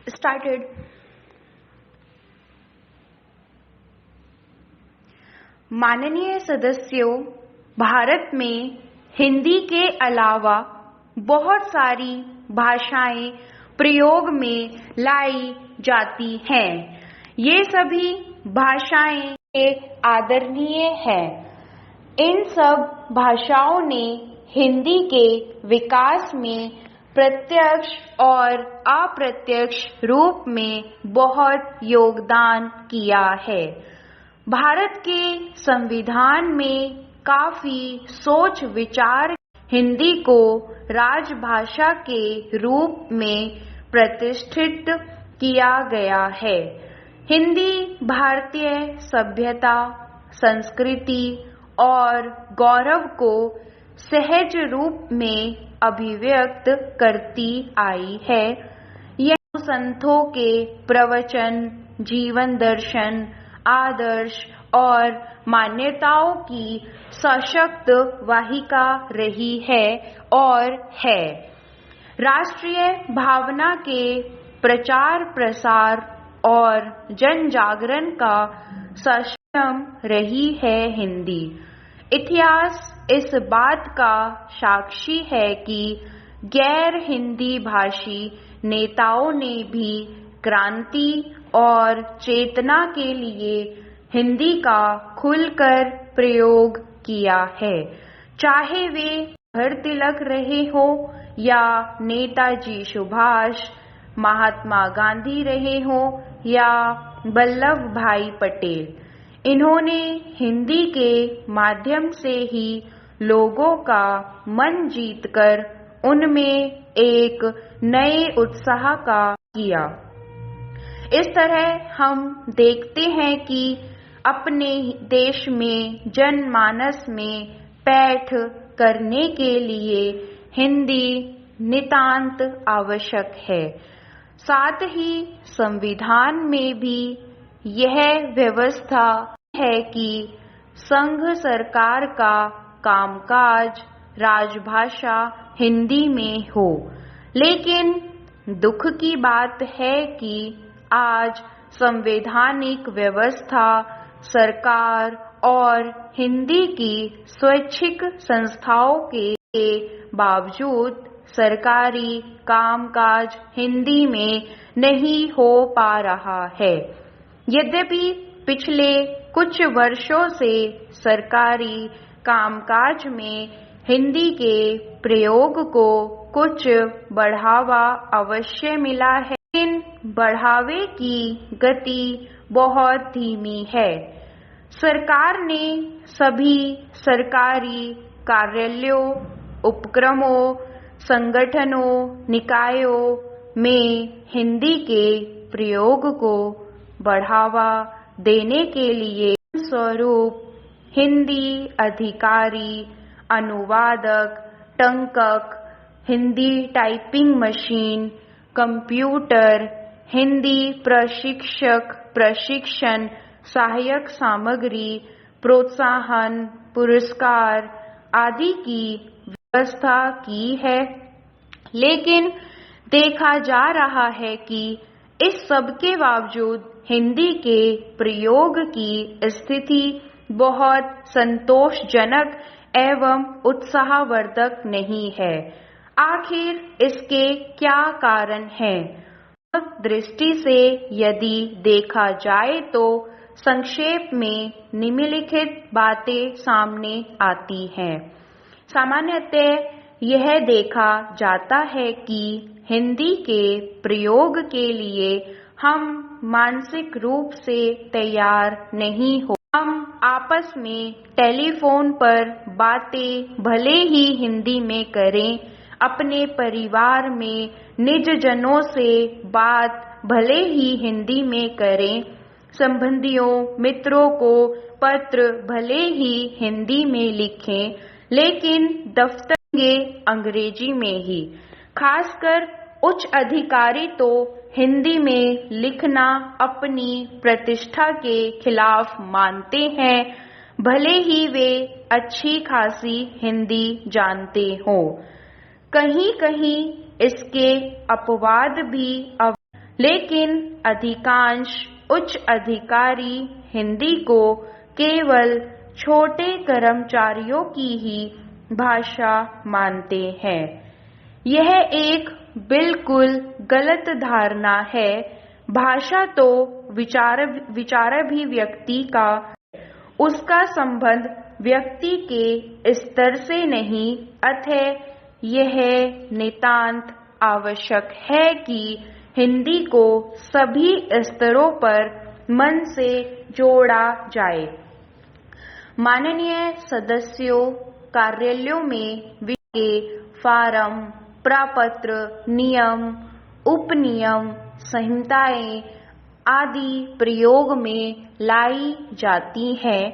started. माननीय सदस्यों, भारत में हिंदी के अलावा बहुत सारी भाषाएं प्रयोग में लाई जाती हैं। ये सभी भाषाएं आदरणीय हैं। इन सब भाषाओं ने हिंदी के विकास में प्रत्यक्ष और अप्रत्यक्ष रूप में बहुत योगदान किया है। भारत के संविधान में काफी सोच विचार हिंदी को राजभाषा के रूप में प्रतिष्ठित किया गया है। हिंदी भारतीय सभ्यता, संस्कृति और गौरव को सहज रूप में अभिव्यक्त करती आई है। यह संतों के प्रवचन, जीवन दर्शन, आदर्श और मान्यताओं की सशक्त वाहिका रही है और है। राष्ट्रीय भावना के प्रचार प्रसार और जन जागरण का सक्षम रही है हिंदी। इतिहास इस बात का साक्षी है कि गैर हिंदी भाषी नेताओं ने भी क्रांति और चेतना के लिए हिंदी का खुलकर प्रयोग किया है। चाहे वे जवाहर तिलक रहे हो या नेताजी सुभाष, महात्मा गांधी रहे हो या वल्लभ भाई पटेल, इन्होंने हिंदी के माध्यम से ही लोगों का मन जीतकर उनमें एक नए उत्साह का किया। इस तरह हम देखते हैं कि अपने देश में जनमानस में पैठ करने के लिए हिंदी नितांत आवश्यक है। साथ ही संविधान में भी यह व्यवस्था है कि संघ सरकार का कामकाज राजभाषा हिंदी में हो। लेकिन दुख की बात है कि आज संवैधानिक व्यवस्था, सरकार और हिंदी की स्वैच्छिक संस्थाओं के बावजूद सरकारी कामकाज हिंदी में नहीं हो पा रहा है। यद्यपि पिछले कुछ वर्षों से सरकारी कामकाज में हिंदी के प्रयोग को कुछ बढ़ावा अवश्य मिला है, लेकिन बढ़ावे की गति बहुत धीमी है। सरकार ने सभी सरकारी कार्यालयों, उपक्रमों, संगठनों, निकायों में हिंदी के प्रयोग को बढ़ावा देने के लिए स्वरूप हिंदी अधिकारी, अनुवादक, टंकक, Hindi typing machine, computer, Hindi प्रशिक्षक, प्रशिक्षण, सहायक सामग्री, प्रोत्साहन, पुरस्कार आदि की व्यवस्था की है। लेकिन देखा जा रहा है कि इस सब के बावजूद हिंदी के प्रयोग की स्थिति बहुत संतोषजनक एवं उत्साहवर्धक नहीं है। आखिर इसके क्या कारण हैं? दृष्टि से यदि देखा जाए तो संक्षेप में निम्नलिखित बातें सामने आती हैं। सामान्यतः यह देखा जाता है कि हिंदी के प्रयोग के लिए हम मानसिक रूप से तैयार नहीं हो। हम आपस में टेलीफोन पर बातें भले ही हिंदी में करें, अपने परिवार में निजजनों से बात भले ही हिंदी में करें, संबंधियों मित्रों को पत्र भले ही हिंदी में लिखें, लेकिन दफ्तर अंग्रेजी में ही। खासकर उच्च अधिकारी तो हिंदी में लिखना अपनी प्रतिष्ठा के खिलाफ मानते हैं, भले ही वे अच्छी खासी हिंदी जानते हों। कहीं कहीं इसके अपवाद भी लेकिन अधिकांश उच्च अधिकारी हिंदी को केवल छोटे कर्मचारियों की ही भाषा मानते हैं। यह एक बिल्कुल गलत धारणा है। भाषा तो विचाराभिव्यक्ति का, उसका संबंध व्यक्ति के स्तर से नहीं, अतः यह नितांत आवश्यक है कि हिंदी को सभी स्तरों पर मन से जोड़ा जाए। माननीय सदस्यों, कार्यालयों में के फार्म, प्रपत्र, नियम, उपनियम, संहिताएं आदि प्रयोग में लाई जाती हैं।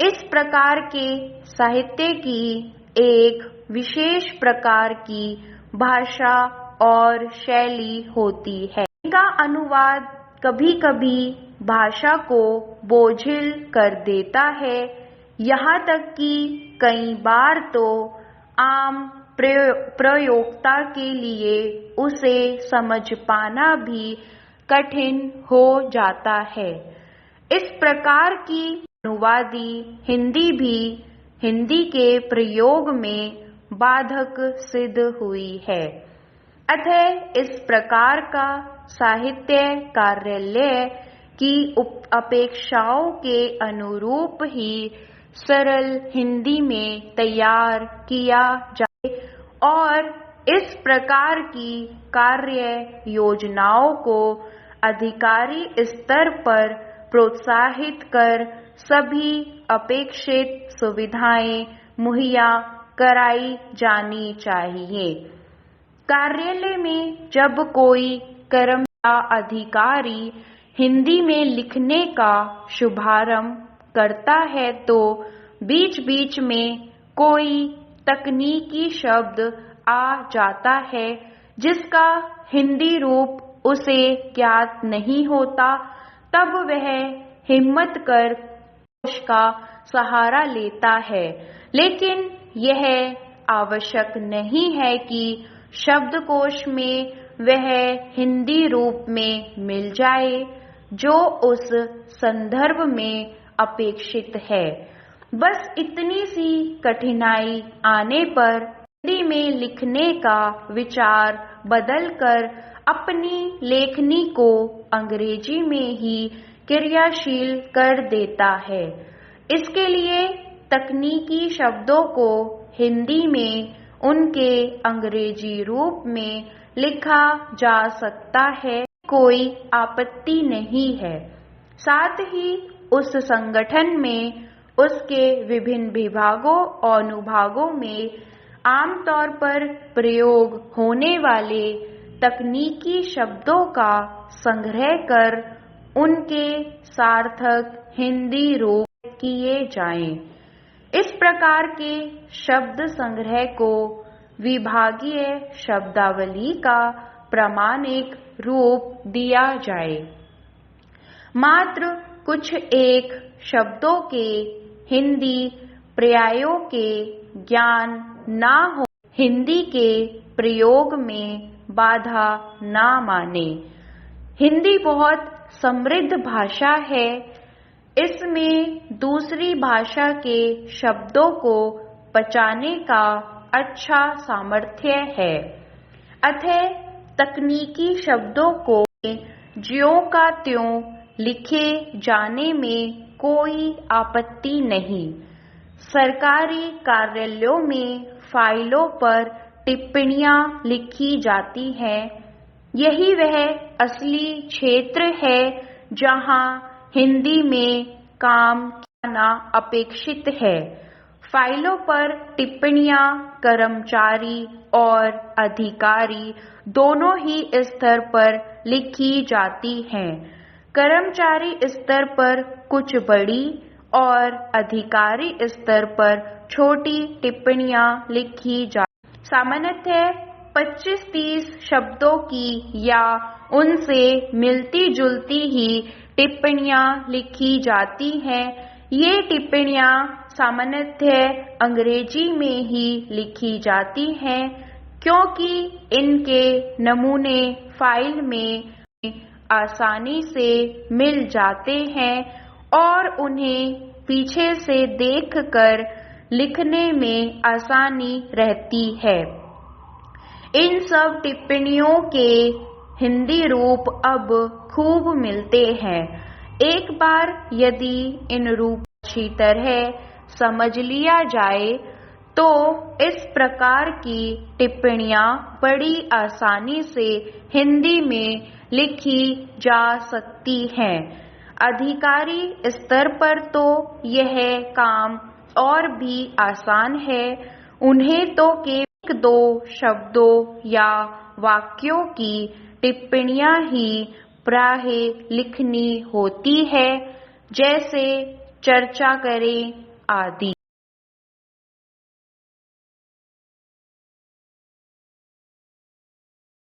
इस प्रकार के साहित्य की एक विशेष प्रकार की भाषा और शैली होती है। इनका अनुवाद कभी-कभी भाषा को बोझिल कर देता है, यहाँ तक कि कई बार तो आम प्रयोक्ता के लिए उसे समझ पाना भी कठिन हो जाता है। इस प्रकार की अनुवादी हिंदी भी हिंदी के प्रयोग में बाधक सिद्ध हुई है। अतः इस प्रकार का साहित्य कार्यालय की अपेक्षाओं के अनुरूप ही सरल हिंदी में तैयार किया जाए और इस प्रकार की कार्य योजनाओं को अधिकारी स्तर पर प्रोत्साहित कर सभी अपेक्षित सुविधाएं मुहैया कराई जानी चाहिए। कार्यालय में जब कोई कर्मचारी अधिकारी हिंदी में लिखने का शुभारंभ करता है तो बीच बीच में कोई तकनीकी शब्द आ जाता है जिसका हिंदी रूप उसे ज्ञात नहीं होता, तब वह हिम्मत कर कोश का सहारा लेता है। लेकिन यह आवश्यक नहीं है कि शब्दकोश में वह हिंदी रूप में मिल जाए जो उस संदर्भ में अपेक्षित है। बस इतनी सी कठिनाई आने पर हिंदी में लिखने का विचार बदलकर अपनी लेखनी को अंग्रेजी में ही क्रियाशील कर देता है। इसके लिए तकनीकी शब्दों को हिंदी में उनके अंग्रेजी रूप में लिखा जा सकता है, कोई आपत्ति नहीं है। साथ ही उस संगठन में उसके विभिन्न विभागों और अनुभागों में आमतौर पर प्रयोग होने वाले तकनीकी शब्दों का संग्रह कर उनके सार्थक हिंदी रूप किए जाएं। इस प्रकार के शब्द संग्रह को विभागीय शब्दावली का प्रामाणिक रूप दिया जाए। मात्र कुछ एक शब्दों के हिंदी पर्यायों के ज्ञान ना हो, हिंदी के प्रयोग में बाधा ना माने। हिंदी बहुत समृद्ध भाषा है। इसमें दूसरी भाषा के शब्दों को पचाने का अच्छा सामर्थ्य है। अतः तकनीकी शब्दों को ज्यों का त्यों लिखे जाने में कोई आपत्ति नहीं। सरकारी कार्यालयों में फाइलों पर टिप्पणियां लिखी जाती हैं। यही वह असली क्षेत्र है जहां हिंदी में काम करना अपेक्षित है। फाइलों पर टिप्पणियां कर्मचारी और अधिकारी दोनों ही स्तर पर लिखी जाती हैं। कर्मचारी स्तर पर कुछ बड़ी और अधिकारी स्तर पर छोटी टिप्पणियां लिखी जाती। सामान्यतः 25-30 शब्दों की या उनसे मिलती जुलती ही टिप्पणियां लिखी जाती हैं। ये टिप्पणियां सामान्यतः अंग्रेजी में ही लिखी जाती हैं क्योंकि इनके नमूने फाइल में आसानी से मिल जाते हैं और उन्हें पीछे से देखकर लिखने में आसानी रहती है। इन सब टिप्पणियों के हिंदी रूप अब खूब मिलते हैं। एक बार यदि इन रूप अच्छी तरह समझ लिया जाए तो इस प्रकार की टिप्पणियां बड़ी आसानी से हिंदी में लिखी जा सकती हैं। अधिकारी स्तर पर तो यह काम और भी आसान है। उन्हें तो केवल 1-2 शब्दों या वाक्यों की टिप्पणियां ही प्रायः लिखनी होती है, जैसे चर्चा करें आदि।